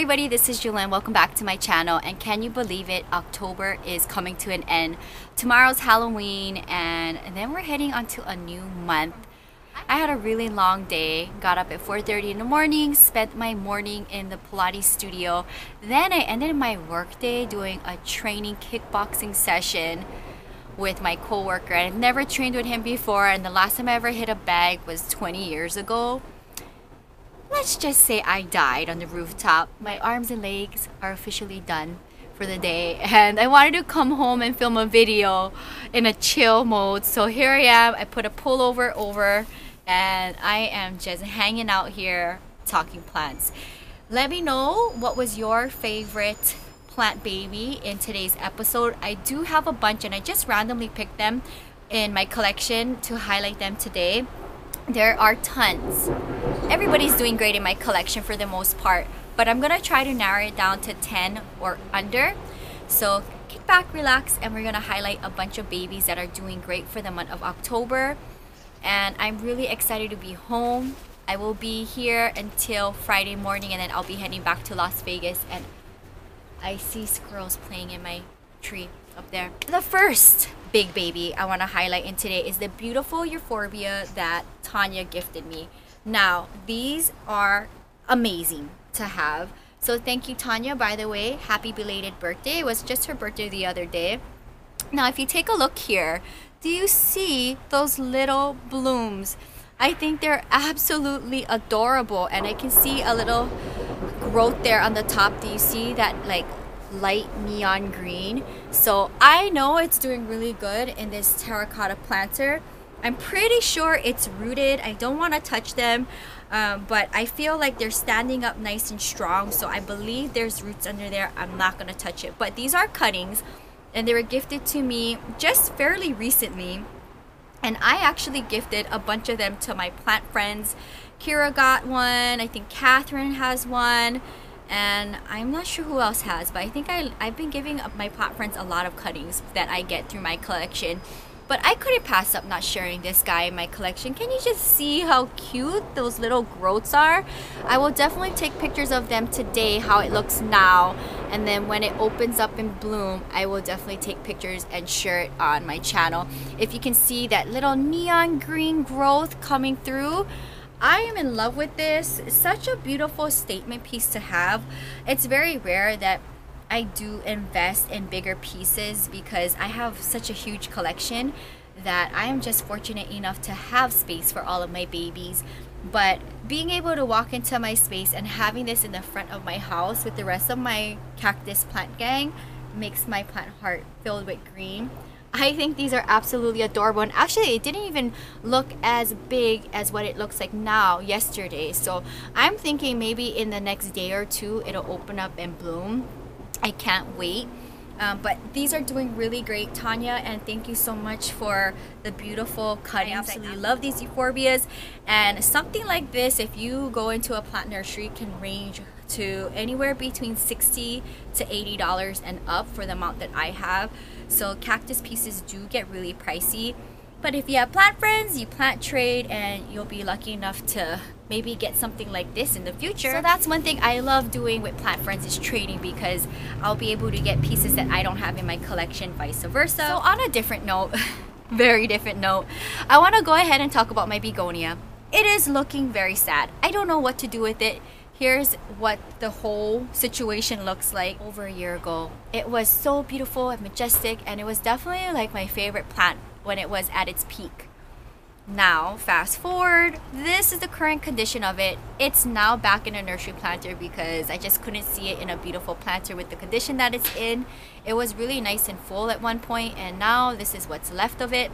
everybody, this is Jewelyn. Welcome back to my channel. And can you believe it? October is coming to an end. Tomorrow's Halloween and then we're heading onto a new month. I had a really long day. Got up at 4:30 in the morning, spent my morning in the Pilates studio. Then I ended my work day doing a training kickboxing session with my co-worker. I've never trained with him before, and the last time I ever hit a bag was 20 years ago. Let's just say I died on the rooftop. My arms and legs are officially done for the day, and I wanted to come home and film a video in a chill mode. So here I am. I put a pullover over and I am just hanging out here talking plants. Let me know what was your favorite plant baby in today's episode. I do have a bunch and I just randomly picked them in my collection to highlight them today. There are tons. Everybody's doing great in my collection for the most part, but I'm gonna try to narrow it down to 10 or under. So kick back, relax, and we're gonna highlight a bunch of babies that are doing great for the month of October. And I'm really excited to be home. I will be here until Friday morning, and then I'll be heading back to Las Vegas. And I see squirrels playing in my tree up there. The first big baby I want to highlight in today is the beautiful Euphorbia that Tanya gifted me. Now, these are amazing to have. So thank you, Tanya. By the way, happy belated birthday. It was just her birthday the other day. Now, if you take a look here, do you see those little blooms? I think they're absolutely adorable, and I can see a little growth there on the top. Do you see that like light neon green? So I know it's doing really good in this terracotta planter. I'm pretty sure it's rooted. I don't want to touch them, but I feel like they're standing up nice and strong, so I believe there's roots under there. I'm not going to touch it, but these are cuttings and they were gifted to me just fairly recently, and I actually gifted a bunch of them to my plant friends. Kira got one, I think Catherine has one, and I'm not sure who else has, but I think I've been giving my plant friends a lot of cuttings that I get through my collection. But I couldn't pass up not sharing this guy in my collection. Can you just see how cute those little growths are? I will definitely take pictures of them today, how it looks now, and then when it opens up in bloom, I will definitely take pictures and share it on my channel. If you can see that little neon green growth coming through, I am in love with this. It's such a beautiful statement piece to have. It's very rare that I do invest in bigger pieces because I have such a huge collection that I am just fortunate enough to have space for all of my babies. But being able to walk into my space and having this in the front of my house with the rest of my cactus plant gang makes my plant heart filled with green. I think these are absolutely adorable, and actually it didn't even look as big as what it looks like now yesterday. So I'm thinking maybe in the next day or two it'll open up and bloom. I can't wait. But these are doing really great, Tanya, and thank you so much for the beautiful cuttings. I absolutely love these euphorbias, and something like this, if you go into a plant nursery, can range to anywhere between $60 to $80 and up for the amount that I have. So cactus pieces do get really pricey, but if you have plant friends, you plant trade, and you'll be lucky enough to maybe get something like this in the future. So that's one thing I love doing with plant friends, is trading, because I'll be able to get pieces that I don't have in my collection, vice versa. So on a different note, very different note, I want to go ahead and talk about my begonia. It is looking very sad. I don't know what to do with it. Here's what the whole situation looks like over a year ago. It was so beautiful and majestic, and it was definitely like my favorite plant when it was at its peak. Now, fast forward, this is the current condition of it. It's now back in a nursery planter because I just couldn't see it in a beautiful planter with the condition that it's in. It was really nice and full at one point, and now this is what's left of it.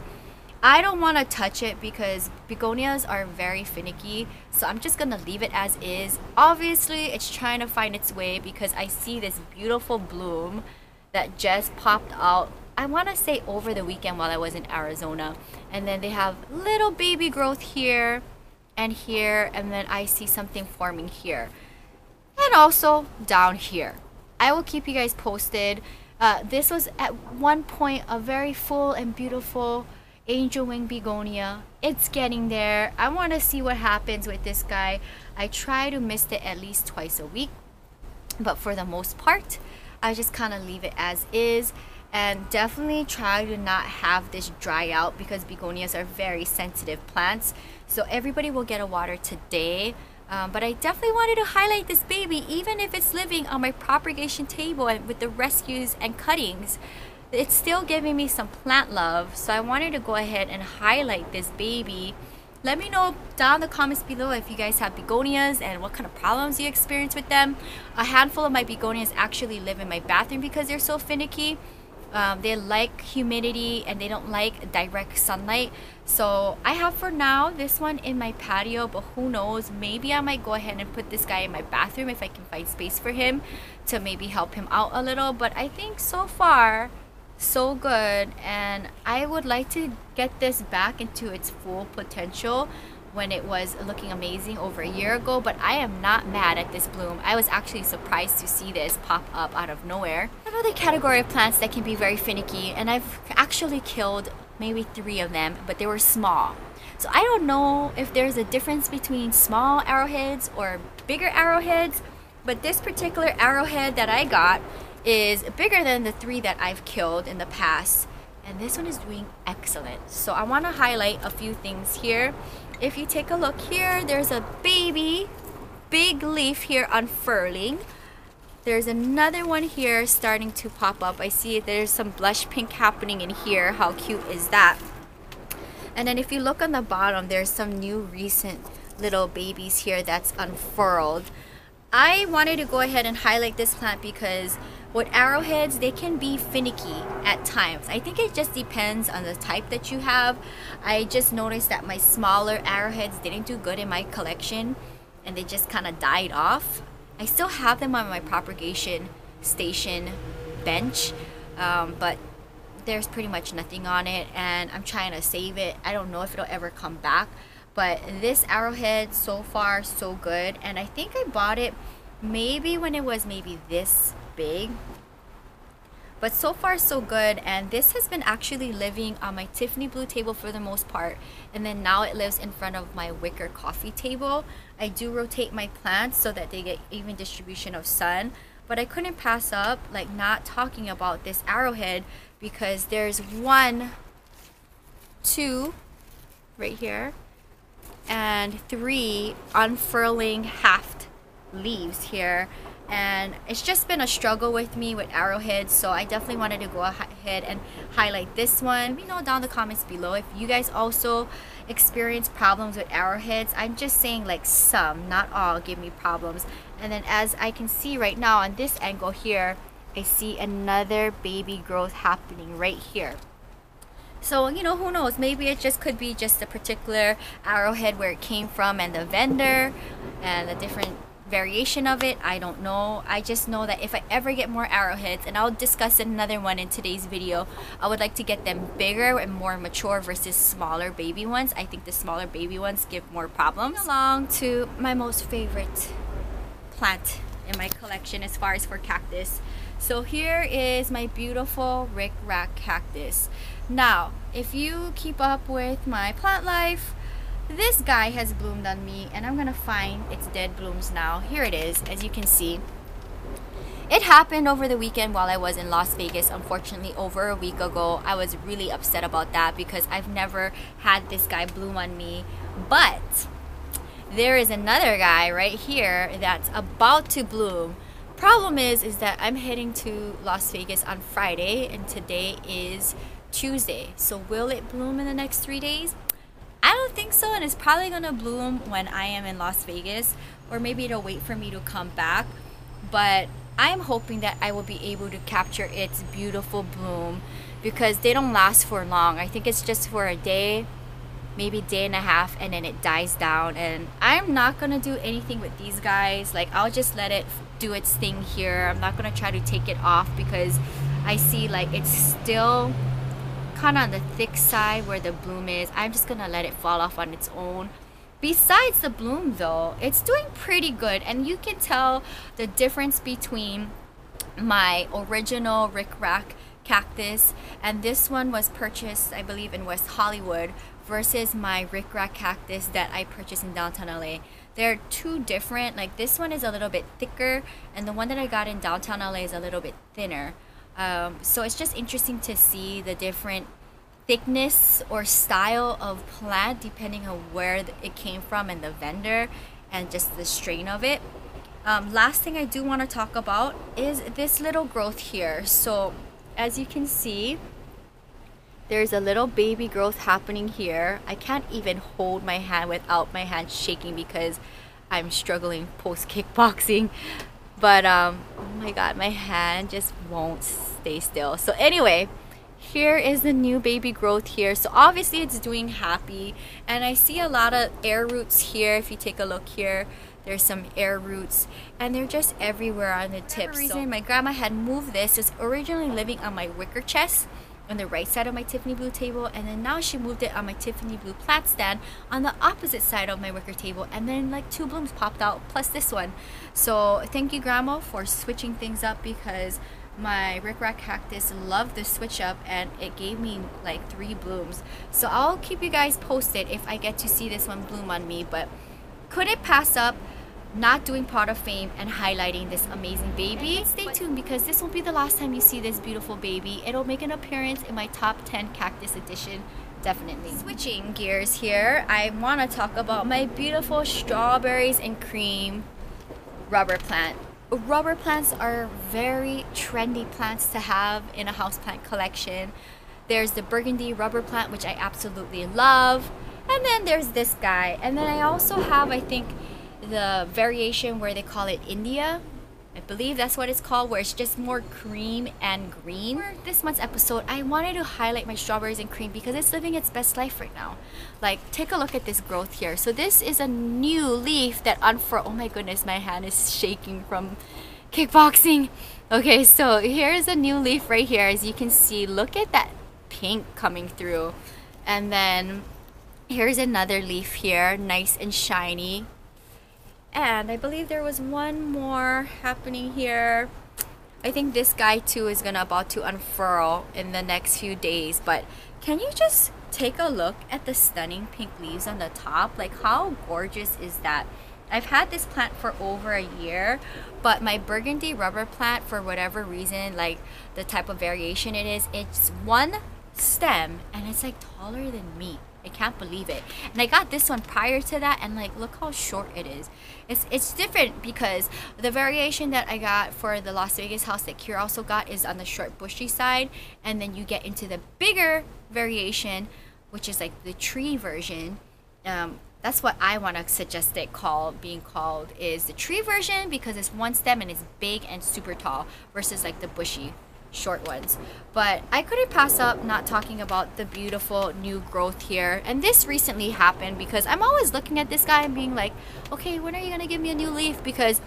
I don't want to touch it because begonias are very finicky, so I'm just gonna leave it as is. Obviously, it's trying to find its way because I see this beautiful bloom that just popped out, I want to say over the weekend while I was in Arizona. And then they have little baby growth here and here, and then I see something forming here and also down here. I will keep you guys posted. This was at one point a very full and beautiful angel wing begonia. It's getting there. I want to see what happens with this guy. I try to mist it at least twice a week. but for the most part I just kind of leave it as is. And definitely try to not have this dry out because begonias are very sensitive plants. So everybody will get a water today. But I definitely wanted to highlight this baby, even if it's living on my propagation table and with the rescues and cuttings. It's still giving me some plant love. So I wanted to go ahead and highlight this baby. Let me know down in the comments below if you guys have begonias and what kind of problems you experience with them. A handful of my begonias actually live in my bathroom because they're so finicky. They like humidity and they don't like direct sunlight. So I have for now this one in my patio, but who knows, maybe I might go ahead and put this guy in my bathroom if I can find space for him to maybe help him out a little. But I think so far so good, and I would like to get this back into its full potential when it was looking amazing over a year ago. But I am not mad at this bloom. I was actually surprised to see this pop up out of nowhere. Another category of plants that can be very finicky, and I've actually killed maybe 3 of them, but they were small. So I don't know if there's a difference between small arrowheads or bigger arrowheads, but this particular arrowhead that I got is bigger than the 3 that I've killed in the past, and this one is doing excellent. So I want to highlight a few things here. If you take a look here, there's a baby big leaf here unfurling. There's another one here starting to pop up. I see there's some blush pink happening in here. How cute is that? And then if you look on the bottom, there's some new recent little babies here that's unfurled. I wanted to go ahead and highlight this plant because with arrowheads, they can be finicky at times. I think it just depends on the type that you have. I just noticed that my smaller arrowheads didn't do good in my collection and they just kind of died off. I still have them on my propagation station bench, but there's pretty much nothing on it, and I'm trying to save it. I don't know if it'll ever come back, but this arrowhead so far so good. And I think I bought it maybe when it was maybe this big, but so far so good. And this has been actually living on my Tiffany blue table for the most part, and then now it lives in front of my wicker coffee table. I do rotate my plants so that they get even distribution of sun, but I couldn't pass up like not talking about this arrowhead because there's 1, 2 right here and 3 unfurling haft leaves here. And it's just been a struggle with me with arrowheads, so I definitely wanted to go ahead and highlight this one. Let me know down in the comments below if you guys also experience problems with arrowheads. I'm just saying like some, not all, give me problems. And then as I can see right now on this angle here, I see another baby growth happening right here. So, you know, who knows, maybe it just could be just a particular arrowhead where it came from and the vendor and the different variation of it. I don't know. I just know that if I ever get more arrowheads, and I'll discuss another one in today's video, I would like to get them bigger and more mature versus smaller baby ones. I think the smaller baby ones give more problems. Along to my most favorite plant in my collection as far as for cactus. So here is my beautiful rickrack cactus. Now, if you keep up with my plant life, this guy has bloomed on me, and I'm gonna find its dead blooms now. Here it is, as you can see. It happened over the weekend while I was in Las Vegas, unfortunately over a week ago. I was really upset about that because I've never had this guy bloom on me. But there is another guy right here that's about to bloom. Problem is that I'm heading to Las Vegas on Friday, and today is Tuesday. So will it bloom in the next 3 days? I don't think so, and it's probably gonna bloom when I am in Las Vegas, or maybe it'll wait for me to come back. But I'm hoping that I will be able to capture its beautiful bloom because they don't last for long. I think it's just for a day, maybe day and a half, and then it dies down. And I'm not gonna do anything with these guys. Like, I'll just let it do its thing here. I'm not gonna try to take it off because I see like it's still kind of on the thick side where the bloom is. I'm just gonna let it fall off on its own. Besides the bloom though, it's doing pretty good, and you can tell the difference between my original rickrack cactus, and this one was purchased I believe in West Hollywood, versus my rickrack cactus that I purchased in downtown LA. They're two different. Like this one is a little bit thicker, and the one that I got in downtown LA is a little bit thinner. So it's just interesting to see the different thickness or style of plant depending on where it came from and the vendor and just the strain of it. Last thing I do want to talk about is this little growth here. So as you can see, there's a little baby growth happening here. I can't even hold my hand without my hand shaking because I'm struggling post kickboxing. But oh my god, my hand just won't stay still. So anyway, here is the new baby growth here. So obviously it's doing happy, and I see a lot of air roots here. If you take a look here, there's some air roots, and they're just everywhere on the tip. For some reason, my grandma had moved this. It's originally living on my wicker chest on the right side of my Tiffany blue table, and then now she moved it on my Tiffany blue plant stand on the opposite side of my wicker table, and then like 2 blooms popped out plus this one. So thank you, Grandma, for switching things up, because my rickrack cactus loved the switch up and it gave me like 3 blooms. So I'll keep you guys posted if I get to see this one bloom on me. But couldn't pass up not doing pot of fame and highlighting this amazing baby. Stay tuned, because this won't be the last time you see this beautiful baby. It'll make an appearance in my top 10 cactus edition, definitely. Switching gears here, I want to talk about my beautiful strawberries and cream rubber plant. Rubber plants are very trendy plants to have in a houseplant collection. There's the burgundy rubber plant, which I absolutely love, and then there's this guy, and then I also have, I think, the variation where they call it India. I believe that's what it's called, where it's just more cream and green. For this month's episode, I wanted to highlight my strawberries and cream because it's living its best life right now. Like, take a look at this growth here. So this is a new leaf that unfurled. Oh my goodness, my hand is shaking from kickboxing. Okay, so here's a new leaf right here. As you can see, look at that pink coming through. And then here's another leaf here, nice and shiny. And I believe there was one more happening here. I think this guy too is about to unfurl in the next few days. But can you just take a look at the stunning pink leaves on the top? Like, how gorgeous is that? I've had this plant for over a year, but my burgundy rubber plant, for whatever reason, like the type of variation it is, it's one stem and it's like taller than me. I can't believe it. And I got this one prior to that, and like, look how short it is. It's different because the variation that I got for the Las Vegas house that Kira also got is on the short bushy side, and then you get into the bigger variation, which is like the tree version. That's what I want to suggest it being called, is the tree version, because it's one stem and it's big and super tall versus like the bushy short ones. But I couldn't pass up not talking about the beautiful new growth here. And this recently happened because I'm always looking at this guy and being like, okay, when are you gonna give me a new leaf? Because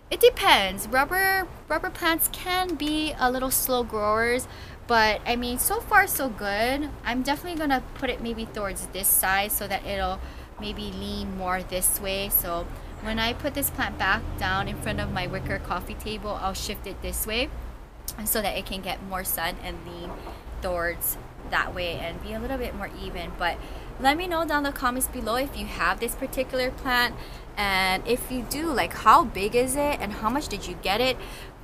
it depends. Rubber plants can be a little slow growers, but I mean, so far so good. I'm definitely gonna put it maybe towards this side so that it'll maybe lean more this way. So when I put this plant back down in front of my wicker coffee table, I'll shift it this way, and so that it can get more sun and lean towards that way and be a little bit more even. But let me know down in the comments below if you have this particular plant, and if you do, like, how big is it and how much did you get it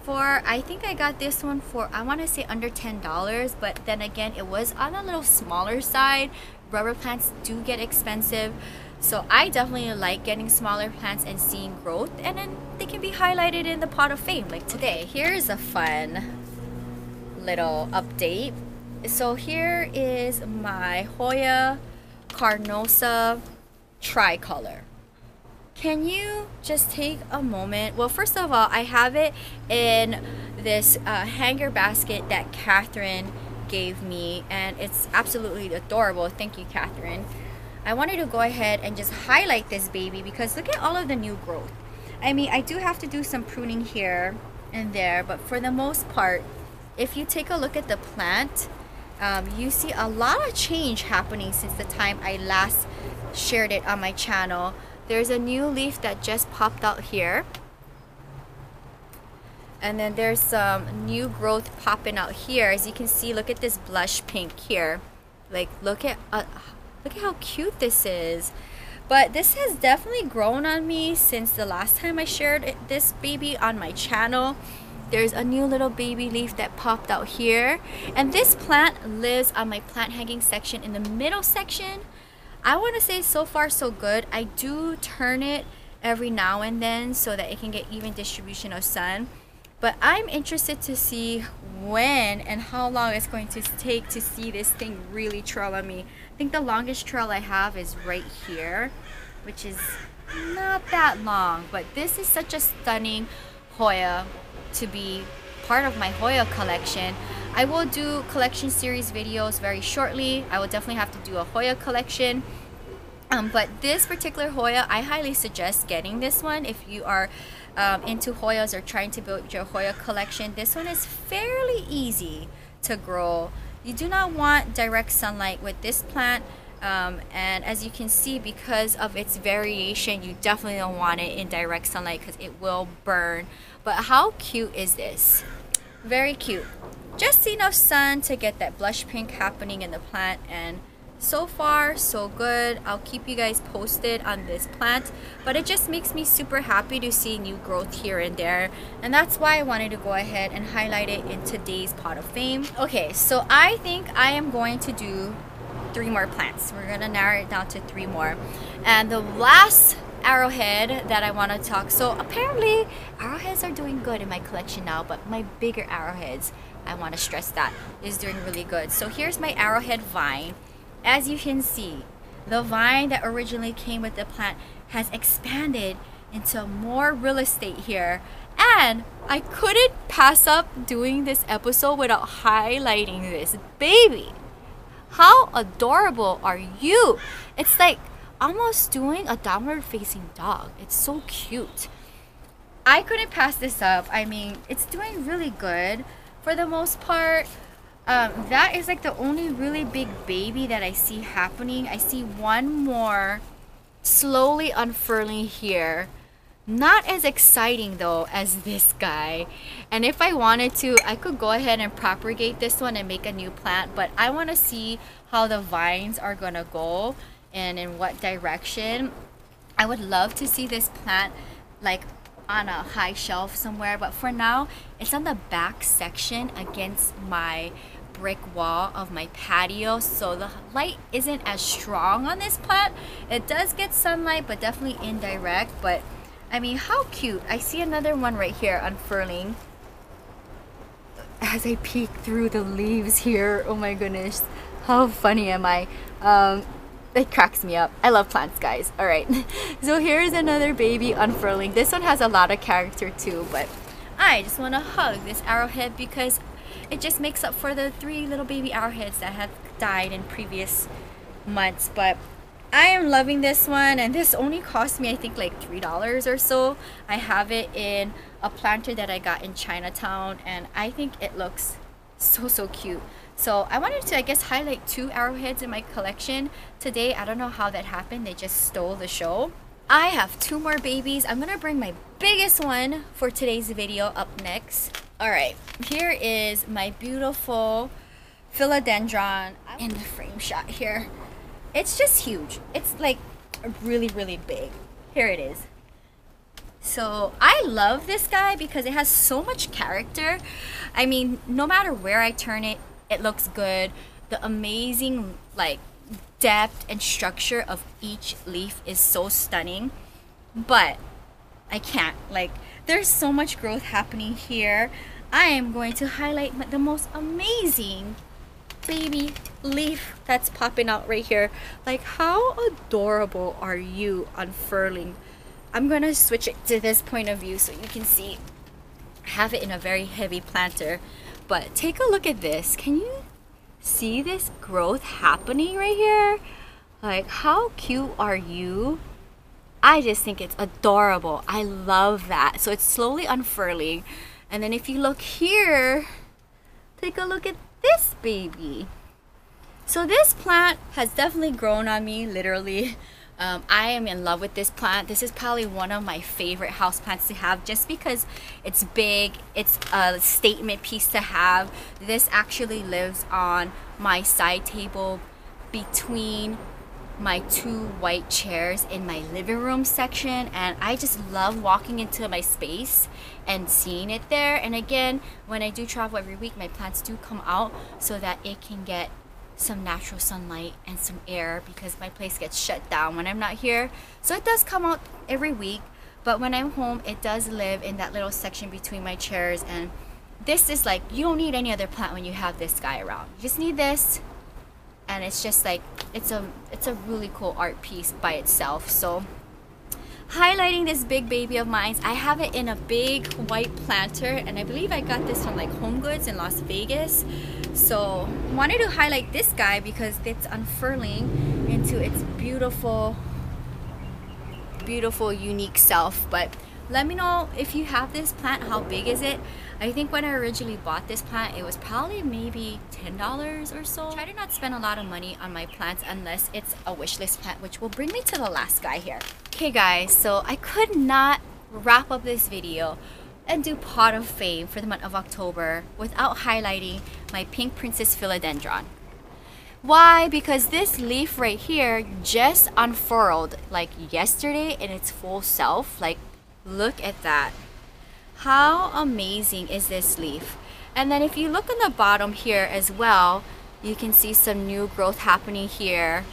for? I think I got this one for, I want to say, under $10, but then again, it was on a little smaller side. Rubber plants do get expensive, so I definitely like getting smaller plants and seeing growth, and then they can be highlighted in the pot of fame like today. Here's a fun little update. So here is my Hoya Carnosa Tricolor. Can you just take a moment? Well, first of all, I have it in this hanger basket that Catherine gave me, and it's absolutely adorable. Thank you, Catherine. I wanted to go ahead and just highlight this baby because look at all of the new growth. I mean, I do have to do some pruning here and there, but for the most part, if you take a look at the plant, you see a lot of change happening since the time I last shared it on my channel. There's a new leaf that just popped out here, and then there's some new growth popping out here. As you can see, look at this blush pink here. Like, look at how cute this is. But this has definitely grown on me since the last time I shared this baby on my channel. There's a new little baby leaf that popped out here. And this plant lives on my plant hanging section in the middle section. I want to say so far so good. I do turn it every now and then so that it can get even distribution of sun. But I'm interested to see when and how long it's going to take to see this thing really trail on me. I think the longest trail I have is right here, which is not that long. But this is such a stunning Hoya to be part of my Hoya collection. I will do collection series videos very shortly. I will definitely have to do a Hoya collection. But this particular Hoya, I highly suggest getting this one if you are into Hoyas or trying to build your Hoya collection. This one is fairly easy to grow. You do not want direct sunlight with this plant, and as you can see, because of its variation, you definitely don't want it in direct sunlight because it will burn. But how cute is this? Very cute. Just enough sun to get that blush pink happening in the plant, and so far so good. I'll keep you guys posted on this plant, but it just makes me super happy to see new growth here and there, and that's why I wanted to go ahead and highlight it in today's pot of fame. Okay, so I think I am going to do 3 more plants. We're gonna narrow it down to 3 more, and the last arrowhead that I want to talk, so apparently arrowheads are doing good in my collection now, but my bigger arrowheads, I want to stress that, is doing really good. So here's my arrowhead vine. As you can see, the vine that originally came with the plant has expanded into more real estate here, and I couldn't pass up doing this episode without highlighting this baby. How adorable are you? It's like almost doing a downward facing dog. It's so cute. I couldn't pass this up. I mean, it's doing really good for the most part. That is like the only really big baby that I see happening. I see one more slowly unfurling here. Not as exciting though as this guy. And if I wanted to, I could go ahead and propagate this one and make a new plant, but I want to see how the vines are gonna go and in what direction. I would love to see this plant like on a high shelf somewhere, but for now it's on the back section against my brick wall of my patio, so the light isn't as strong on this plant. It does get sunlight, but definitely indirect. But I mean, how cute. I see another one right here unfurling as I peek through the leaves here. Oh my goodness, how funny am I? It cracks me up. I love plants, guys. All right, so here's another baby unfurling. This one has a lot of character too, but I just want to hug this arrowhead because it just makes up for the 3 little baby arrowheads that have died in previous months. But I am loving this one, and this only cost me I think like $3 or so. I have it in a planter that I got in Chinatown, and I think it looks so cute. So I wanted to, I guess, highlight 2 arrowheads in my collection today. I don't know how that happened. They just stole the show. I have 2 more babies. I'm gonna bring my biggest one for today's video up next. Alright, here is my beautiful philodendron in the frame shot here. It's just huge. It's like really big. Here it is. So I love this guy because it has so much character. I mean, no matter where I turn it, it looks good. The amazing like depth and structure of each leaf is so stunning. But I can't, like, there's so much growth happening here. I am going to highlight the most amazing baby leaf that's popping out right here. Like, how adorable are you unfurling? I'm gonna switch it to this point of view so you can see. I have it in a very heavy planter, but take a look at this. Can you see this growth happening right here? Like, how cute are you? I just think it's adorable. I love that. So it's slowly unfurling. And then if you look here, take a look at this baby. So this plant has definitely grown on me, literally. I am in love with this plant. This is probably one of my favorite house plants to have just because it's big. It's a statement piece to have. This actually lives on my side table between my 2 white chairs in my living room section, and I just love walking into my space and seeing it there. And again, when I do travel every week, my plants do come out so that it can get some natural sunlight and some air, because my place gets shut down when I'm not here. So it does come out every week, but when I'm home, it does live in that little section between my chairs. And this is like, you don't need any other plant when you have this guy around. You just need this, and it's just like, it's a really cool art piece by itself. So highlighting this big baby of mine, I have it in a big white planter, and I believe I got this from like Home Goods in Las Vegas. So wanted to highlight this guy because it's unfurling into its beautiful unique self. But let me know if you have this plant, how big is it? I think when I originally bought this plant, it was probably maybe $10 or so. Try to not spend a lot of money on my plants unless it's a wish list plant, which will bring me to the last guy here. Okay guys, so I could not wrap up this video and do pot of fame for the month of October without highlighting my pink princess philodendron. Why? Because this leaf right here just unfurled like yesterday in its full self. Like, look at that. How amazing is this leaf? And then if you look on the bottom here as well, you can see some new growth happening here.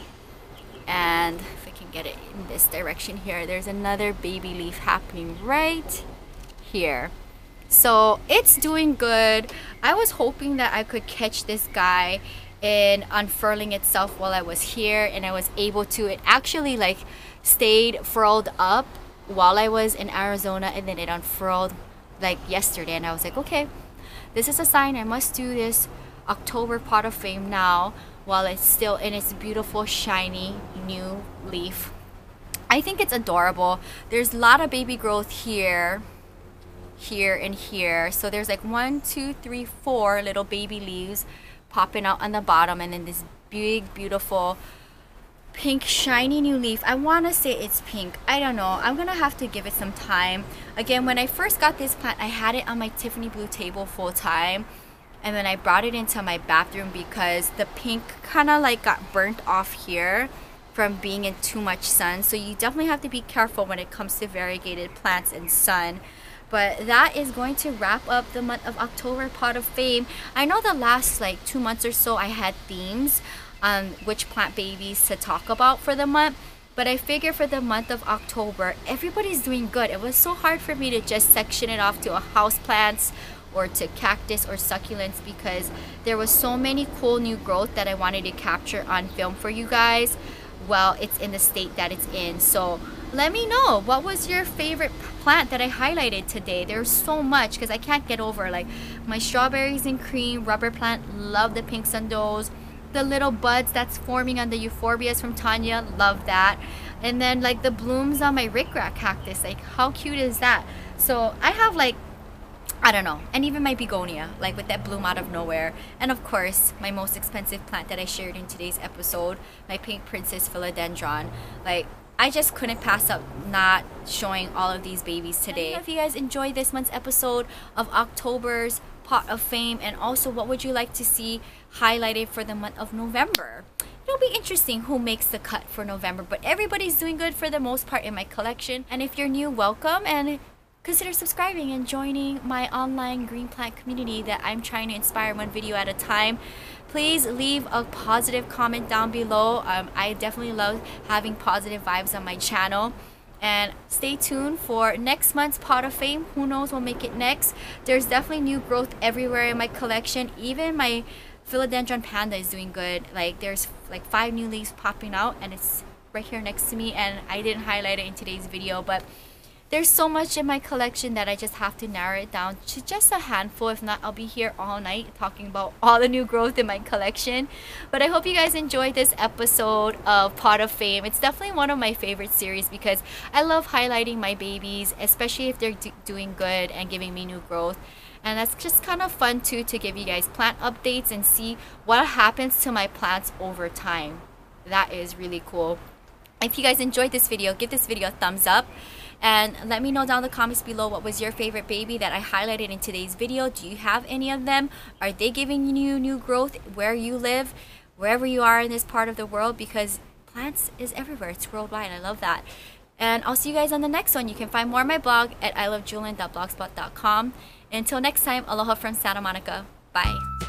And if I can get it in this direction here, there's another baby leaf happening right here. So it's doing good. I was hoping that I could catch this guy in unfurling itself while I was here, and I was able to. It actually like stayed furled up while I was in Arizona, and then it unfurled like yesterday, and I was like, okay, this is a sign I must do this October pot of fame now while it's still in its beautiful shiny new leaf. I think it's adorable. There's a lot of baby growth here, and here. So there's like 1, 2, 3, 4 little baby leaves popping out on the bottom, and then this big beautiful pink shiny new leaf. I want to say it's pink. I don't know. I'm gonna have to give it some time. Again, when I first got this plant, I had it on my Tiffany blue table full time, and then I brought it into my bathroom because the pink kind of like got burnt off here from being in too much sun. So you definitely have to be careful when it comes to variegated plants and sun. But that is going to wrap up the month of October pot of fame. I know the last like 2 months or so I had themes on which plant babies to talk about for the month, but I figure for the month of October everybody's doing good. It was so hard for me to just section it off to a house plants or to cactus or succulents because there was so many cool new growth that I wanted to capture on film for you guys while it's in the state that it's in. So let me know, what was your favorite plant that I highlighted today? There's so much because I can't get over like my strawberries and cream rubber plant. Love the pinks on those. The little buds that's forming on the euphorbias from Tanya, love that. And then like the blooms on my rickrack cactus, like how cute is that? So I have like, I don't know, and even my begonia, like with that bloom out of nowhere. And of course, my most expensive plant that I shared in today's episode, my pink princess philodendron. Like, I just couldn't pass up not showing all of these babies today. If you guys enjoyed this month's episode of October's pot of fame, and also what would you like to see highlighted for the month of November? It'll be interesting who makes the cut for November, but everybody's doing good for the most part in my collection. And if you're new, welcome, and consider subscribing and joining my online green plant community that I'm trying to inspire one video at a time. Please leave a positive comment down below. I definitely love having positive vibes on my channel. And stay tuned for next month's pot of fame. Who knows, we'll make it next. There's definitely new growth everywhere in my collection. Even my philodendron panda is doing good. Like, there's like 5 new leaves popping out, and it's right here next to me, and I didn't highlight it in today's video, but there's so much in my collection that I just have to narrow it down to just a handful. If not, I'll be here all night talking about all the new growth in my collection. But I hope you guys enjoyed this episode of Pot of Fame. It's definitely one of my favorite series because I love highlighting my babies, especially if they're doing good and giving me new growth. And that's just kind of fun too, to give you guys plant updates and see what happens to my plants over time. That is really cool. If you guys enjoyed this video, give this video a thumbs up. And let me know down in the comments below, what was your favorite baby that I highlighted in today's video? Do you have any of them? Are they giving you new growth where you live, wherever you are in this part of the world? Because plants is everywhere. It's worldwide. I love that. And I'll see you guys on the next one. You can find more on my blog at ilovejewelyn.blogspot.com. Until next time, aloha from Santa Monica. Bye.